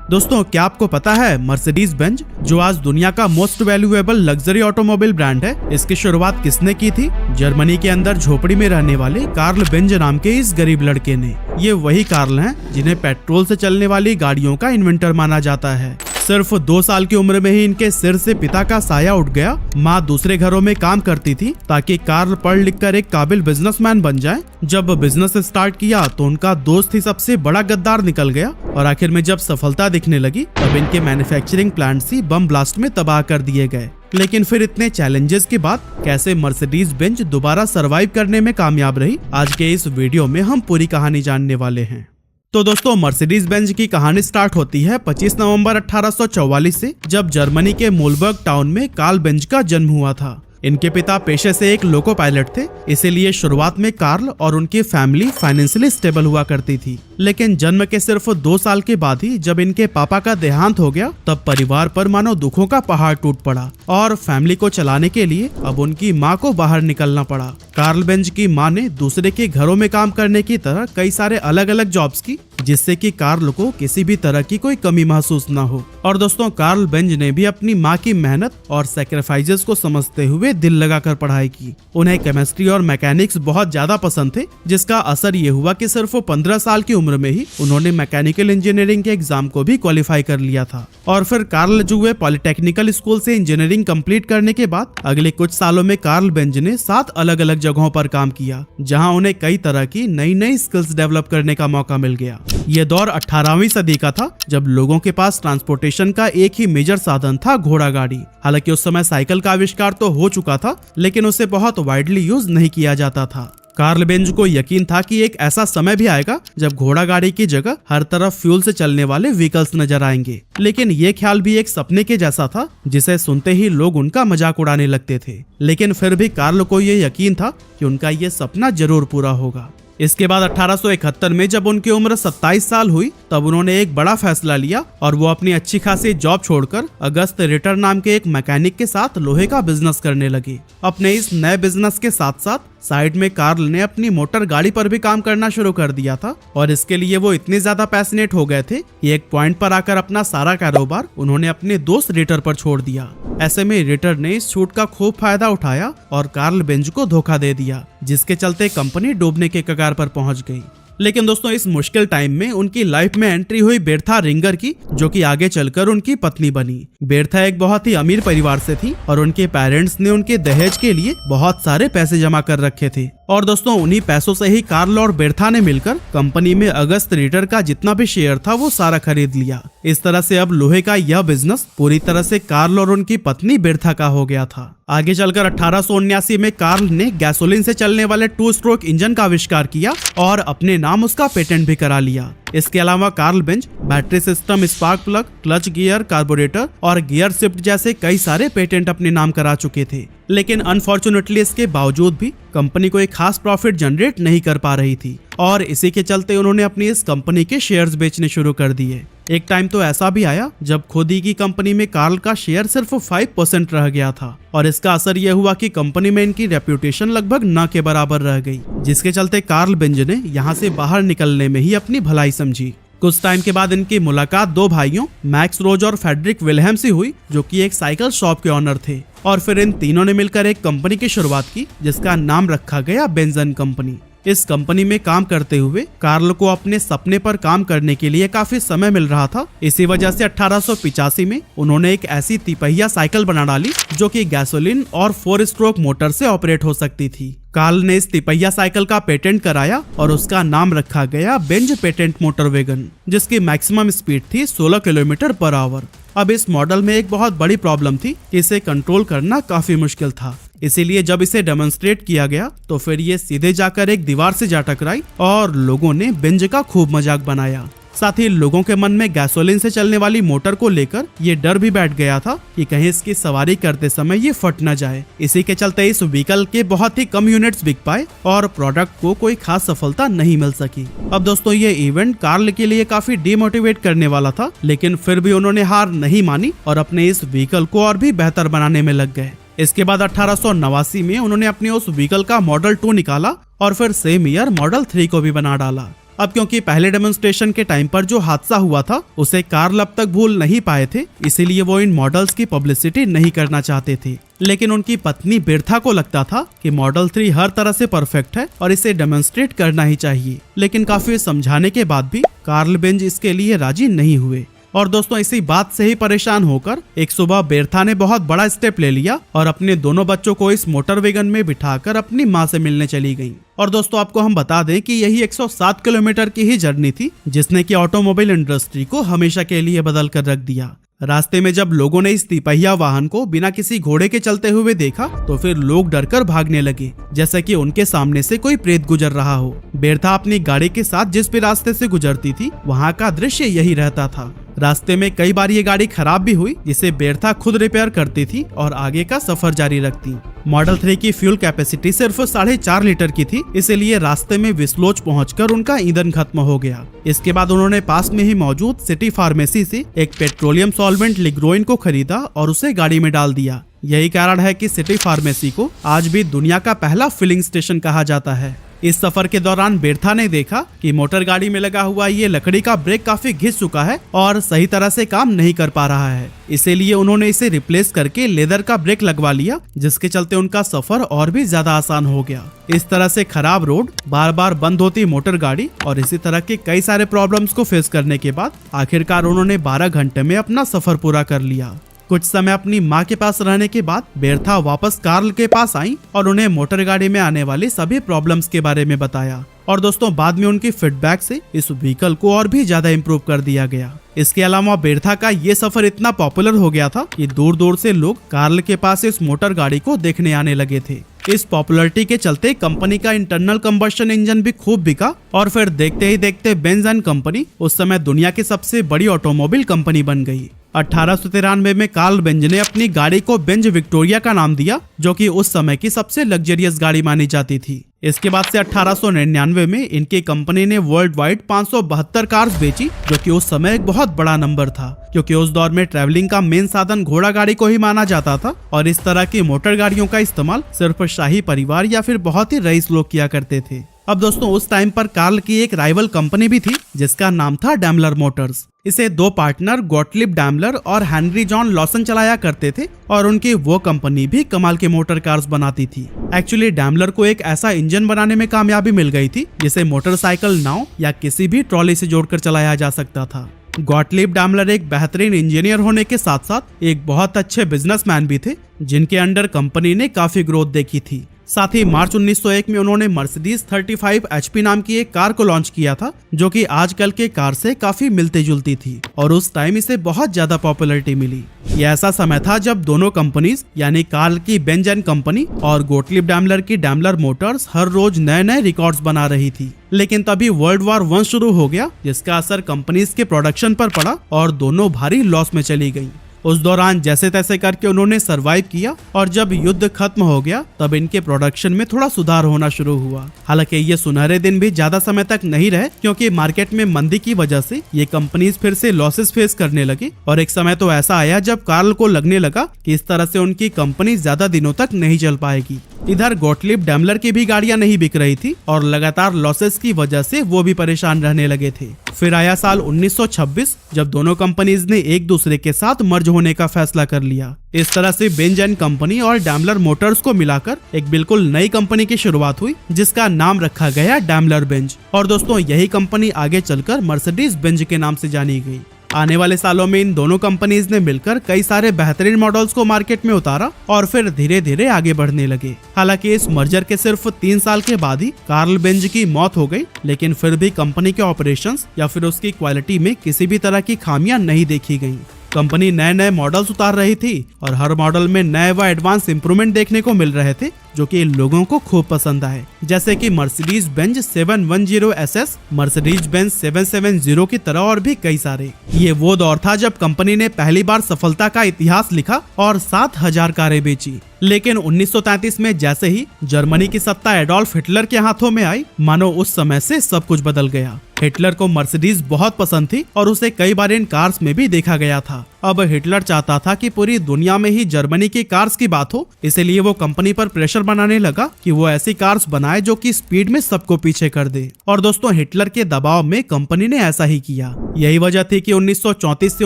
दोस्तों, क्या आपको पता है मर्सिडीज बेंज जो आज दुनिया का most valuable luxury automobile brand है, इसकी शुरुआत किसने की थी? जर्मनी के अंदर झोपड़ी में रहने वाले कार्ल बेंज नाम के इस गरीब लड़के ने। ये वही कार्ल हैं जिन्हें पेट्रोल से चलने वाली गाड़ियों का इन्वेंटर माना जाता है। सिर्फ 2 साल की उम्र में ही इनके सिर से पिता का साया उठ गया। माँ दूसरे घरों में काम करती थी ताकि कार्ल पढ़ लिख कर एक काबिल बिजनेसमैन बन जाए। जब बिजनेस स्टार्ट किया तो उनका दोस्त ही सबसे बड़ा गद्दार निकल गया और आखिर में जब सफलता दिखने लगी तब इनके मैन्युफैक्चरिंग प्लांट्स ही बम ब्लास्ट में तबाह कर दिए गए। लेकिन फिर इतने चैलेंजेस के बाद कैसे मर्सिडीज बेंज दोबारा सरवाइव करने में कामयाब रही, आज के इस वीडियो में हम पूरी कहानी जानने वाले हैं। तो दोस्तों, मर्सिडीज बेंज की कहानी स्टार्ट होती है 25 नवंबर 1844 से, जब जर्मनी के मूलबर्ग टाउन में कार्ल बेंज का जन्म हुआ था। इनके पिता पेशे से एक लोको पायलट थे, इसीलिए शुरुआत में कार्ल और उनकी फैमिली फाइनेंशियली स्टेबल हुआ करती थी। लेकिन जन्म के सिर्फ 2 साल के बाद ही जब इनके पापा का देहांत हो गया, तब परिवार पर मानो दुखों का पहाड़ टूट पड़ा और फैमिली को चलाने के लिए अब उनकी माँ को बाहर निकलना पड़ा। कार्ल बेंज की माँ ने दूसरे के घरों में काम करने की तरह कई सारे अलग अलग जॉब्स की, जिससे कि कार्ल को किसी भी तरह की कोई कमी महसूस न हो। और दोस्तों, कार्ल बेंज ने भी अपनी माँ की मेहनत और सैक्रिफाइसेस को समझते हुए दिल लगाकर पढ़ाई की। उन्हें केमिस्ट्री और मैकेनिक्स बहुत ज्यादा पसंद थे, जिसका असर ये हुआ कि सिर्फ 15 साल की उम्र में ही उन्होंने मैकेनिकल इंजीनियरिंग के एग्जाम को भी क्वालिफाई कर लिया था। और फिर कार्ल जुए पॉलिटेक्निकल स्कूल से इंजीनियरिंग कंप्लीट करने के बाद अगले कुछ सालों में कार्ल बेंज ने 7 अलग अलग जगहों पर काम किया, जहां उन्हें कई तरह की नई नई स्किल्स डेवलप करने का मौका मिल गया। ये दौर 18वीं सदी का था, जब लोगों के पास ट्रांसपोर्टेशन का एक ही मेजर साधन था, घोड़ा गाड़ी। हालांकि उस समय साइकिल का आविष्कार तो हो चुका था, लेकिन उसे बहुत वाइडली यूज नहीं किया जाता था। कार्ल बेंज को यकीन था कि एक ऐसा समय भी आएगा जब घोड़ा गाड़ी की जगह हर तरफ फ्यूल से चलने वाले व्हीकल्स नजर आएंगे। लेकिन ये ख्याल भी एक सपने के जैसा था, जिसे सुनते ही लोग उनका मजाक उड़ाने लगते थे। लेकिन फिर भी कार्ल को ये यकीन था कि उनका ये सपना जरूर पूरा होगा। इसके बाद 1871 में जब उनकी उम्र 27 साल हुई, तब उन्होंने एक बड़ा फैसला लिया और वो अपनी अच्छी खासी जॉब छोड़कर अगस्त रिटर नाम के एक मैकेनिक के साथ लोहे का बिजनेस करने लगे। अपने इस नए बिजनेस के साथ साथ साइड में कार्ल ने अपनी मोटर गाड़ी पर भी काम करना शुरू कर दिया था और इसके लिए वो इतने ज्यादा पैशनेट हो गए थे कि एक पॉइंट पर आकर अपना सारा कारोबार उन्होंने अपने दोस्त रिटर पर छोड़ दिया। ऐसे में रिटर ने इस छूट का खूब फायदा उठाया और कार्ल बेंज को धोखा दे दिया, जिसके चलते कंपनी डूबने के कगार पर पहुंच गई। लेकिन दोस्तों, इस मुश्किल टाइम में उनकी लाइफ में एंट्री हुई बेर्था रिंगर की, जो कि आगे चलकर उनकी पत्नी बनी। बेर्था एक बहुत ही अमीर परिवार से थी और उनके पेरेंट्स ने उनके दहेज के लिए बहुत सारे पैसे जमा कर रखे थे। और दोस्तों, उन्हीं पैसों से ही कार्ल और बेर्था ने मिलकर कंपनी में अगस्त रिटर का जितना भी शेयर था वो सारा खरीद लिया। इस तरह से अब लोहे का यह बिजनेस पूरी तरह से कार्ल और उनकी पत्नी बेर्था का हो गया था। आगे चलकर 1879 में कार्ल ने गैसोलीन से चलने वाले 2 स्ट्रोक इंजन का आविष्कार किया और अपने नाम उसका पेटेंट भी करा लिया। इसके अलावा Karl Benz battery system, spark plug, clutch gear, carburettor और गियर शिफ्ट जैसे कई सारे पेटेंट अपने नाम करा चुके थे। लेकिन अनफॉर्चुनेटली इसके बावजूद भी कंपनी कोई खास प्रॉफिट जनरेट नहीं कर पा रही थी और इसी के चलते उन्होंने अपनी इस कंपनी के शेयर्स बेचने शुरू कर दिए। एक टाइम तो ऐसा भी आया जब खुद ही की कंपनी में कार्ल का शेयर सिर्फ 5% रह गया था और इसका असर यह हुआ कि कंपनी में इनकी रेप्यूटेशन लगभग न के बराबर रह गई, जिसके चलते कार्ल बेंज ने यहाँ से बाहर निकलने में ही अपनी भलाई समझी। कुछ टाइम के बाद इनकी मुलाकात 2 भाइयों मैक्स रोज और फ्रेडरिक विल्हेम से हुई, जो कि एक साइकिल शॉप के ऑनर थे। और फिर इन तीनों ने मिलकर एक कंपनी की शुरुआत की, जिसका नाम रखा गया बेंज एंड कंपनी। इस कंपनी में काम करते हुए कार्ल को अपने सपने पर काम करने के लिए काफी समय मिल रहा था। इसी वजह से 1885 में उन्होंने एक ऐसी तिपहिया साइकिल बना डाली जो कि गैसोलीन और 4 स्ट्रोक मोटर से ऑपरेट हो सकती थी। कार्ल ने इस तिपहिया साइकिल का पेटेंट कराया और उसका नाम रखा गया बेंज पेटेंट मोटर वैगन, जिसकी मैक्सिमम स्पीड थी 16 किलोमीटर पर आवर। अब इस मॉडल में एक बहुत बड़ी प्रॉब्लम थी कि इसे कंट्रोल करना काफी मुश्किल था, इसीलिए जब इसे डेमोन्स्ट्रेट किया गया तो फिर ये सीधे जाकर एक दीवार से जा टकराई और लोगों ने बेंज का खूब मजाक बनाया। साथ ही लोगों के मन में गैसोलीन से चलने वाली मोटर को लेकर ये डर भी बैठ गया था कि कहीं इसकी सवारी करते समय ये फट न जाए। इसी के चलते इस व्हीकल के बहुत ही कम यूनिट्स बिक पाए और प्रोडक्ट को कोई खास सफलता नहीं मिल सकी। अब दोस्तों, ये इवेंट कार्ल के लिए काफी डिमोटिवेट करने वाला था, लेकिन फिर भी उन्होंने हार नहीं मानी और अपने इस व्हीकल को और भी बेहतर बनाने में लग गए। इसके बाद 1889 में उन्होंने अपने उस व्हीकल का मॉडल 2 निकाला और फिर सेम ईयर मॉडल 3 को भी बना डाला। अब क्योंकि पहले डेमोन्स्ट्रेशन के टाइम पर जो हादसा हुआ था उसे कार्ल अब तक भूल नहीं पाए थे, इसीलिए वो इन मॉडल्स की पब्लिसिटी नहीं करना चाहते थे। लेकिन उनकी पत्नी बिरथा को लगता था कि मॉडल 3 हर तरह से परफेक्ट है और इसे डेमोन्स्ट्रेट करना ही चाहिए। लेकिन काफी समझाने के बाद भी कार्ल बेंज इसके लिए राजी नहीं हुए। और दोस्तों इसी बात से ही परेशान होकर एक सुबह बिरथा ने बहुत बड़ा स्टेप ले लिया और अपने दोनों बच्चों को इस मोटर वैगन में बिठाकर अपनी माँ से मिलने चली गईं। और दोस्तों आपको हम बता दें कि यही 107 किलोमीटर की ही जर्नी थी जिसने कि ऑटोमोबाइल इंडस्ट्री को हमेशा के लिए बदल कर रख दिया। रास्ते में जब लोगों ने इस तिपहिया वाहन को बिना किसी घोड़े के चलते हुए देखा तो फिर लोग डरकर भागने लगे, जैसे कि उनके सामने से कोई प्रेत गुजर रहा हो। बिरथा अपनी गाड़ी के साथ जिस भी रास्ते से गुजरती थी वहाँ का दृश्य यही रहता था। रास्ते में कई बार ये गाड़ी खराब भी हुई जिसे बिरथा खुद रिपेयर करती थी और आगे का सफर जारी रखती। मॉडल 3 की फ्यूल कैपेसिटी सिर्फ 4.5 लीटर की थी, इसलिए रास्ते में विस्लोच पहुंचकर उनका ईंधन खत्म हो गया। इसके बाद उन्होंने पास में ही मौजूद सिटी फार्मेसी से एक पेट्रोलियम सॉल्वेंट लिग्रोइन को खरीदा और उसे गाड़ी में डाल दिया। यही कारण है कि सिटी फार्मेसी को आज भी दुनिया का पहला फिलिंग स्टेशन कहा जाता है। इस सफर के दौरान बिरथा ने देखा कि मोटर गाड़ी में लगा हुआ ये लकड़ी का ब्रेक काफी घिस चुका है और सही तरह से काम नहीं कर पा रहा है, इसीलिए उन्होंने इसे रिप्लेस करके लेदर का ब्रेक लगवा लिया, जिसके चलते उनका सफर और भी ज्यादा आसान हो गया। इस तरह से खराब रोड, बार बार बंद होती मोटर गाड़ी और इसी तरह के कई सारे प्रॉब्लम्स को फेस करने के बाद आखिरकार उन्होंने 12 घंटे में अपना सफर पूरा कर लिया। कुछ समय अपनी माँ के पास रहने के बाद बिरथा वापस कार्ल के पास आई और उन्हें मोटर गाड़ी में आने वाली सभी प्रॉब्लम्स के बारे में बताया। और दोस्तों बाद में उनकी फीडबैक से इस व्हीकल को और भी ज्यादा इम्प्रूव कर दिया गया। इसके अलावा बिरथा का ये सफर इतना पॉपुलर हो गया था कि दूर दूर से लोग कार्ल के पास इस मोटर गाड़ी को देखने आने लगे थे। इस पॉपुलैरिटी के चलते कंपनी का इंटरनल कंबशन इंजन भी खूब बिका और फिर देखते ही देखते बेंज एंड कंपनी उस समय दुनिया की सबसे बड़ी ऑटोमोबाइल कंपनी बन गई। 1893 में कार्ल बेंज ने अपनी गाड़ी को बेंज विक्टोरिया का नाम दिया, जो कि उस समय की सबसे लग्जरियस गाड़ी मानी जाती थी। इसके बाद से 1899 में इनकी कंपनी ने वर्ल्ड वाइड 572 कार्स बेची, जो कि उस समय एक बहुत बड़ा नंबर था, क्योंकि उस दौर में ट्रैवलिंग का मेन साधन घोड़ा गाड़ी को ही माना जाता था और इस तरह की मोटर गाड़ियों का इस्तेमाल सिर्फ शाही परिवार या फिर बहुत ही रईस लोग किया करते थे। अब दोस्तों उस टाइम पर कार्ल की एक राइवल कंपनी भी थी जिसका नाम था डैमलर मोटर्स। इसे दो पार्टनर गॉटलिब डैमलर और हेनरी जॉन लॉसन चलाया करते थे और उनकी वो कंपनी भी कमाल के मोटर कार्स बनाती थी। एक्चुअली डैमलर को एक ऐसा इंजन बनाने में कामयाबी मिल गई थी जिसे मोटरसाइकिल, नाव या किसी भी ट्रॉली से जोड़कर चलाया जा सकता था। गॉटलिब डैमलर एक बेहतरीन इंजीनियर होने के साथ साथ एक बहुत अच्छे बिजनेसमैन भी थे, जिनके अंडर कंपनी ने काफी ग्रोथ देखी थी। साथ ही मार्च 1901 में उन्होंने मर्सिडीज 35 HP नाम की एक कार को लॉन्च किया था, जो कि आजकल के कार से काफी मिलती जुलती थी और उस टाइम इसे बहुत ज्यादा पॉपुलैरिटी मिली। ये ऐसा समय था जब दोनों कंपनीज यानी कार्ल की बेंज एंड कंपनी और गॉटलिब डैमलर की डैमलर मोटर्स हर रोज नए नए रिकॉर्ड्स बना रही थी। लेकिन तभी वर्ल्ड वॉर 1 शुरू हो गया, जिसका असर कंपनीज के प्रोडक्शन पर पड़ा और दोनों भारी लॉस में चली गयी। उस दौरान जैसे तैसे करके उन्होंने सरवाइव किया और जब युद्ध खत्म हो गया तब इनके प्रोडक्शन में थोड़ा सुधार होना शुरू हुआ। हालांकि ये सुनहरे दिन भी ज्यादा समय तक नहीं रहे, क्योंकि मार्केट में मंदी की वजह से ये कंपनीज फिर से लॉसेस फेस करने लगी और एक समय तो ऐसा आया जब कार्ल को लगने लगा कि इस तरह से उनकी कंपनी ज्यादा दिनों तक नहीं चल पाएगी। इधर गॉटलिब डैमलर की भी गाड़ियां नहीं बिक रही थी और लगातार लॉसेस की वजह से वो भी परेशान रहने लगे थे। फिर आया साल 1926 जब दोनों कंपनीज ने एक दूसरे के साथ मर्ज होने का फैसला कर लिया। इस तरह से बेंज एंड कंपनी और डैमलर मोटर्स को मिलाकर एक बिल्कुल नई कंपनी की शुरुआत हुई, जिसका नाम रखा गया डैमलर बेंज। और दोस्तों यही कंपनी आगे चलकर मर्सिडीज बेंज के नाम से जानी गई। आने वाले सालों में इन दोनों कंपनीज ने मिलकर कई सारे बेहतरीन मॉडल्स को मार्केट में उतारा और फिर धीरे धीरे आगे बढ़ने लगे। हालांकि इस मर्जर के सिर्फ 3 साल के बाद ही कार्ल बेंज की मौत हो गई, लेकिन फिर भी कंपनी के ऑपरेशंस या फिर उसकी क्वालिटी में किसी भी तरह की खामियां नहीं देखी गयी। कंपनी नए नए मॉडल्स उतार रही थी और हर मॉडल में नए व एडवांस इंप्रूवमेंट देखने को मिल रहे थे, जो कि लोगों को खूब पसंद आए। जैसे कि Mercedes Benz 710 SS, Mercedes Benz 770 की तरह और भी कई सारे। ये वो दौर था जब कंपनी ने पहली बार सफलता का इतिहास लिखा और 7000 कारें बेची। लेकिन 1933 में जैसे ही जर्मनी की सत्ता एडोल्फ हिटलर के हाथों में आई, मानो उस समय से सब कुछ बदल गया। हिटलर को मर्सिडीज बहुत पसंद थी और उसे कई बार इन कार्स में भी देखा गया था। अब हिटलर चाहता था कि पूरी दुनिया में ही जर्मनी की कार्स की बात हो, इसलिए वो कंपनी पर प्रेशर बनाने लगा कि वो ऐसी कार्स बनाए जो कि स्पीड में सबको पीछे कर दे। और दोस्तों हिटलर के दबाव में कंपनी ने ऐसा ही किया। यही वजह थी कि 1934 से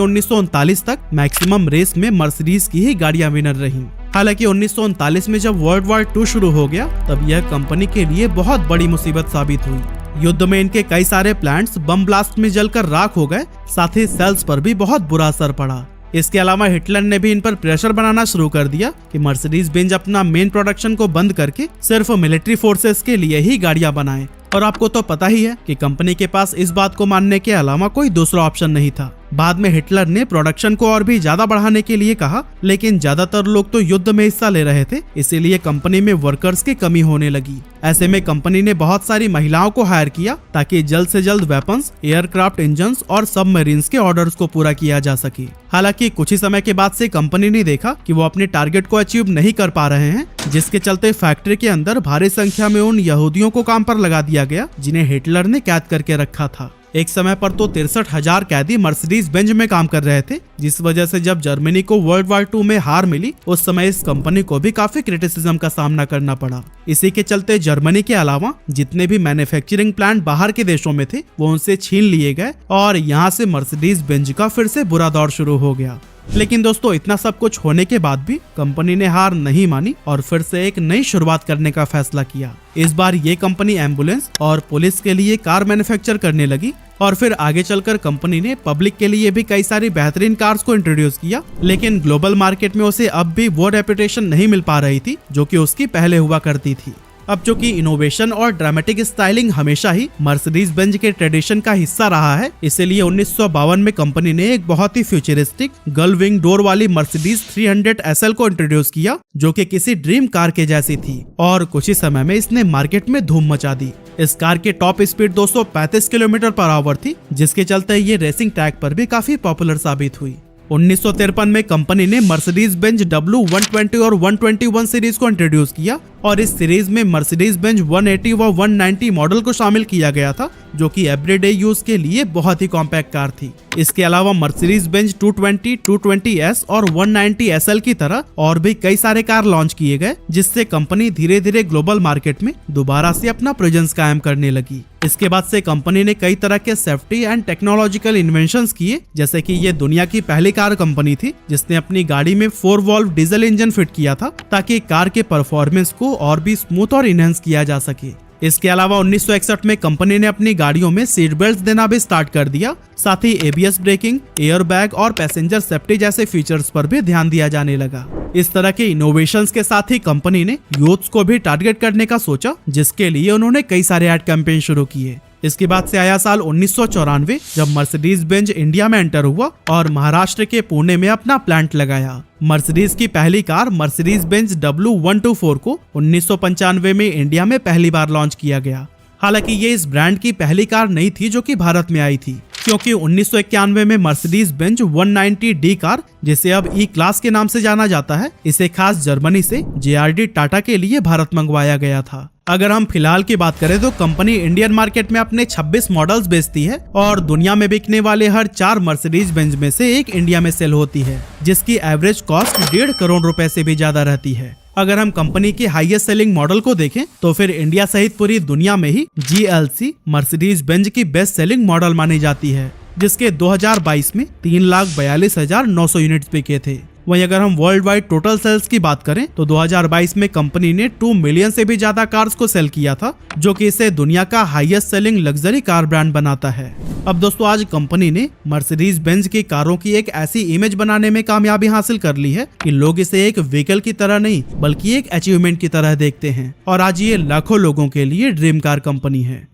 1939 तक मैक्सिमम रेस में मर्सिडीज की ही गाड़ियां विनर रहीं। हालांकि 1939 में जब वर्ल्ड वॉर 2 शुरू हो गया तब यह कंपनी के लिए बहुत बड़ी मुसीबत साबित हुई। युद्ध में इनके कई सारे प्लांट्स बम ब्लास्ट में जलकर राख हो गए, साथ ही सेल्स पर भी बहुत बुरा असर पड़ा। इसके अलावा हिटलर ने भी इन पर प्रेशर बनाना शुरू कर दिया कि मर्सिडीज बेंज अपना मेन प्रोडक्शन को बंद करके सिर्फ मिलिट्री फोर्सेस के लिए ही गाड़ियां बनाए। और आपको तो पता ही है कि कंपनी के पास इस बात को मानने के अलावा कोई दूसरा ऑप्शन नहीं था। बाद में हिटलर ने प्रोडक्शन को और भी ज्यादा बढ़ाने के लिए कहा, लेकिन ज्यादातर लोग तो युद्ध में हिस्सा ले रहे थे, इसीलिए कंपनी में वर्कर्स की कमी होने लगी। ऐसे में कंपनी ने बहुत सारी महिलाओं को हायर किया ताकि जल्द से जल्द वेपन्स, एयरक्राफ्ट इंजन्स और सबमरीन्स के ऑर्डर्स को पूरा किया जा सके। हालांकि कुछ ही समय के बाद से कंपनी ने देखा कि वो अपने टारगेट को अचीव नहीं कर पा रहे हैं, जिसके चलते फैक्ट्री के अंदर भारी संख्या में उन यहूदियों को काम पर लगा दिया गया जिन्हें हिटलर ने कैद करके रखा था। एक समय पर तो 63,000 कैदी मर्सिडीज बेंज में काम कर रहे थे, जिस वजह से जब जर्मनी को वर्ल्ड वॉर 2 में हार मिली उस समय इस कंपनी को भी काफी क्रिटिसिज्म का सामना करना पड़ा। इसी के चलते जर्मनी के अलावा जितने भी मैन्युफैक्चरिंग प्लांट बाहर के देशों में थे वो उनसे छीन लिए गए और यहाँ से मर्सिडीज बेंज का फिर से बुरा दौर शुरू हो गया। लेकिन दोस्तों इतना सब कुछ होने के बाद भी कंपनी ने हार नहीं मानी और फिर से एक नई शुरुआत करने का फैसला किया। इस बार ये कंपनी एम्बुलेंस और पुलिस के लिए कार मैन्युफैक्चर करने लगी और फिर आगे चलकर कंपनी ने पब्लिक के लिए भी कई सारी बेहतरीन कार्स को इंट्रोड्यूस किया, लेकिन ग्लोबल मार्केट में उसे अब भी वो रेपुटेशन नहीं मिल पा रही थी जो कि उसकी पहले हुआ करती थी। अब चूंकि इनोवेशन और ड्रामेटिक स्टाइलिंग हमेशा ही मर्सिडीज बेंज के ट्रेडिशन का हिस्सा रहा है, इसीलिए 1952 में कंपनी ने एक बहुत ही फ्यूचरिस्टिक गर्ल विंग डोर वाली मर्सिडीज 300 SL को इंट्रोड्यूस किया जो कि किसी ड्रीम कार के जैसी थी और कुछ ही समय में इसने मार्केट में धूम मचा दी। इस कार की टॉप स्पीड 235 किलोमीटर/आवर थी, जिसके चलते ये रेसिंग ट्रैक पर भी काफी पॉपुलर साबित हुई। 1953 में कंपनी ने मर्सिडीज बेंज W120 और 121 सीरीज को इंट्रोड्यूस किया और इस सीरीज में मर्सिडीज बेंज 180 व 190 मॉडल को शामिल किया गया था जो कि एवरीडे यूज के लिए बहुत ही कॉम्पैक्ट कार थी। इसके अलावा मर्सिडीज बेंज 220, 220S और 190 SL की तरह और भी कई सारे कार लॉन्च किए गए, जिससे कंपनी धीरे धीरे ग्लोबल मार्केट में दोबारा से अपना प्रेजेंस कायम करने लगी। इसके बाद से कंपनी ने कई तरह के सेफ्टी एंड टेक्नोलॉजिकल इन्वेंशंस किए, जैसे कि ये दुनिया की पहली कार कंपनी थी जिसने अपनी गाड़ी में 4 वॉल्व डीजल इंजन फिट किया था ताकि कार के परफॉर्मेंस को और भी स्मूथ और इनहेंस किया जा सके। इसके अलावा 1961 में कंपनी ने अपनी गाड़ियों में सीट बेल्ट देना भी स्टार्ट कर दिया, साथ ही ABS ब्रेकिंग, एयर बैग और पैसेंजर सेफ्टी जैसे फीचर्स पर भी ध्यान दिया जाने लगा। इस तरह के इनोवेशंस के साथ ही कंपनी ने यूथ्स को भी टारगेट करने का सोचा, जिसके लिए उन्होंने कई सारे एड कैंपेन शुरू किए। इसके बाद से आया साल 1994 जब मर्सिडीज बेंज इंडिया में एंटर हुआ और महाराष्ट्र के पुणे में अपना प्लांट लगाया। मर्सिडीज की पहली कार मर्सिडीज बेंज W124 को 1995 में इंडिया में पहली बार लॉन्च किया गया। हालांकि ये इस ब्रांड की पहली कार नहीं थी जो कि भारत में आई थी, क्योंकि 1991 में मर्सिडीज बेंज 190D कार, जिसे अब E क्लास के नाम से जाना जाता है, इसे खास जर्मनी से JRD टाटा के लिए भारत मंगवाया गया था। अगर हम फिलहाल की बात करें तो कंपनी इंडियन मार्केट में अपने 26 मॉडल्स बेचती है और दुनिया में बिकने वाले हर 4 मर्सिडीज बेंज में से एक इंडिया में सेल होती है, जिसकी एवरेज कॉस्ट 1.5 करोड़ रुपए से भी ज्यादा रहती है। अगर हम कंपनी की हाईएस्ट सेलिंग मॉडल को देखें तो फिर इंडिया सहित पूरी दुनिया में ही GLC मर्सिडीज बेंज की बेस्ट सेलिंग मॉडल मानी जाती है, जिसके 2022 में 3,42,900 यूनिट्स बिके थे। वहीं अगर हम वर्ल्ड वाइड टोटल सेल्स की बात करें तो 2022 में कंपनी ने 2 मिलियन से भी ज्यादा कार्स को सेल किया था, जो कि इसे दुनिया का highest selling luxury car brand बनाता है। अब दोस्तों आज कंपनी ने मर्सिडीज बेंज की कारों की एक ऐसी इमेज बनाने में कामयाबी हासिल कर ली है कि लोग इसे एक व्हीकल की तरह नहीं बल्कि एक अचीवमेंट की तरह देखते हैं और आज ये लाखों लोगों के लिए ड्रीम कार कंपनी है।